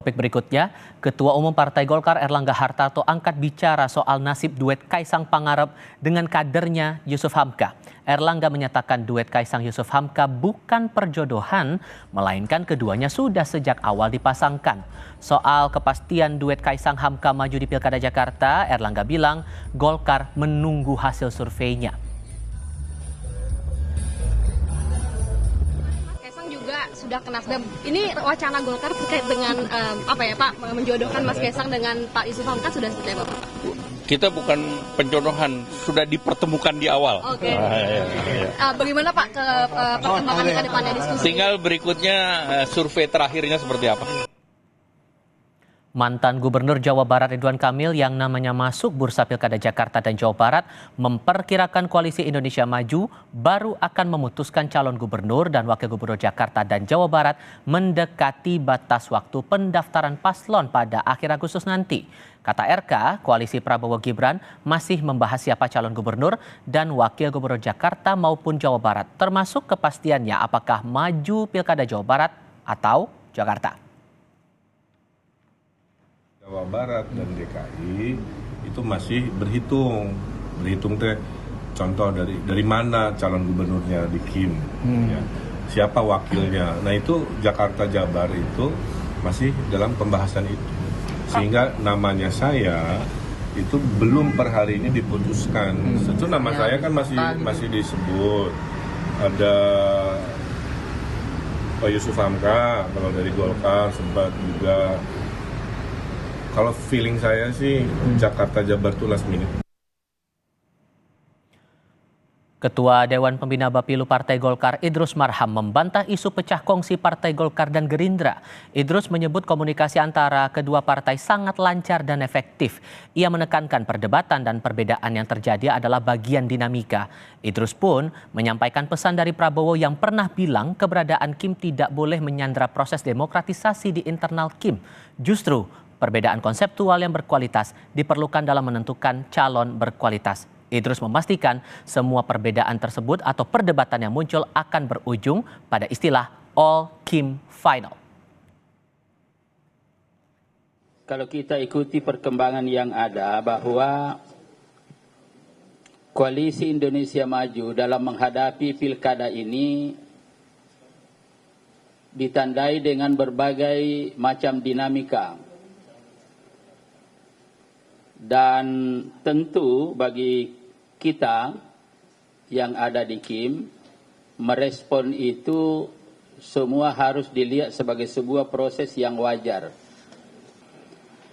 Topik berikutnya, Ketua Umum Partai Golkar Erlangga Hartarto angkat bicara soal nasib duet Kaisang Pangarep dengan kadernya Yusuf Hamka. Erlangga menyatakan duet Kaisang Yusuf Hamka bukan perjodohan, melainkan keduanya sudah sejak awal dipasangkan. Soal kepastian duet Kaisang Hamka maju di Pilkada Jakarta, Erlangga bilang Golkar menunggu hasil surveinya. Juga sudah ke Nasdem. Ini wacana Golkar terkait dengan Pak menjodohkan Mas Kaisang dengan Pak Yusuf Hamka sudah seperti apa Pak? Kita bukan penjodohan, sudah dipertemukan di awal. Oke. Bagaimana Pak perkembangan ke depannya diskusi? Tinggal berikutnya survei terakhirnya seperti apa. Mantan Gubernur Jawa Barat Ridwan Kamil yang namanya masuk Bursa Pilkada Jakarta dan Jawa Barat memperkirakan Koalisi Indonesia Maju baru akan memutuskan calon gubernur dan wakil gubernur Jakarta dan Jawa Barat mendekati batas waktu pendaftaran paslon pada akhir Agustus nanti. Kata RK, Koalisi Prabowo Gibran masih membahas siapa calon gubernur dan wakil gubernur Jakarta maupun Jawa Barat, termasuk kepastiannya apakah maju Pilkada Jawa Barat atau Jakarta. Jawa Barat dan DKI itu masih berhitung teh contoh dari mana calon gubernurnya di KIM, ya, siapa wakilnya. Nah itu Jakarta Jabar itu masih dalam pembahasan itu, sehingga namanya saya itu belum per hari ini diputuskan. Tentu nama saya kan masih disebut, ada Pak Yusuf Hamka kalau dari Golkar sempat juga. Kalau feeling saya sih Jakarta Jabar itu last minute. Ketua Dewan Pembina Bapilu Partai Golkar Idrus Marham membantah isu pecah kongsi Partai Golkar dan Gerindra. Idrus menyebut komunikasi antara kedua partai sangat lancar dan efektif. Ia menekankan perdebatan dan perbedaan yang terjadi adalah bagian dinamika. Idrus pun menyampaikan pesan dari Prabowo yang pernah bilang keberadaan KIM tidak boleh menyandra proses demokratisasi di internal KIM. Justru perbedaan konseptual yang berkualitas diperlukan dalam menentukan calon berkualitas. Idrus memastikan semua perbedaan tersebut atau perdebatan yang muncul akan berujung pada istilah all KIM final. Kalau kita ikuti perkembangan yang ada bahwa Koalisi Indonesia Maju dalam menghadapi pilkada ini ditandai dengan berbagai macam dinamika. Dan tentu bagi kita yang ada di KIM, merespon itu semua harus dilihat sebagai sebuah proses yang wajar.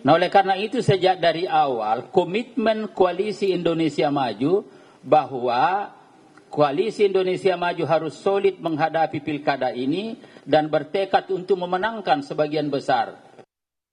Nah, oleh karena itu sejak dari awal komitmen Koalisi Indonesia Maju bahwa Koalisi Indonesia Maju harus solid menghadapi pilkada ini dan bertekad untuk memenangkan sebagian besar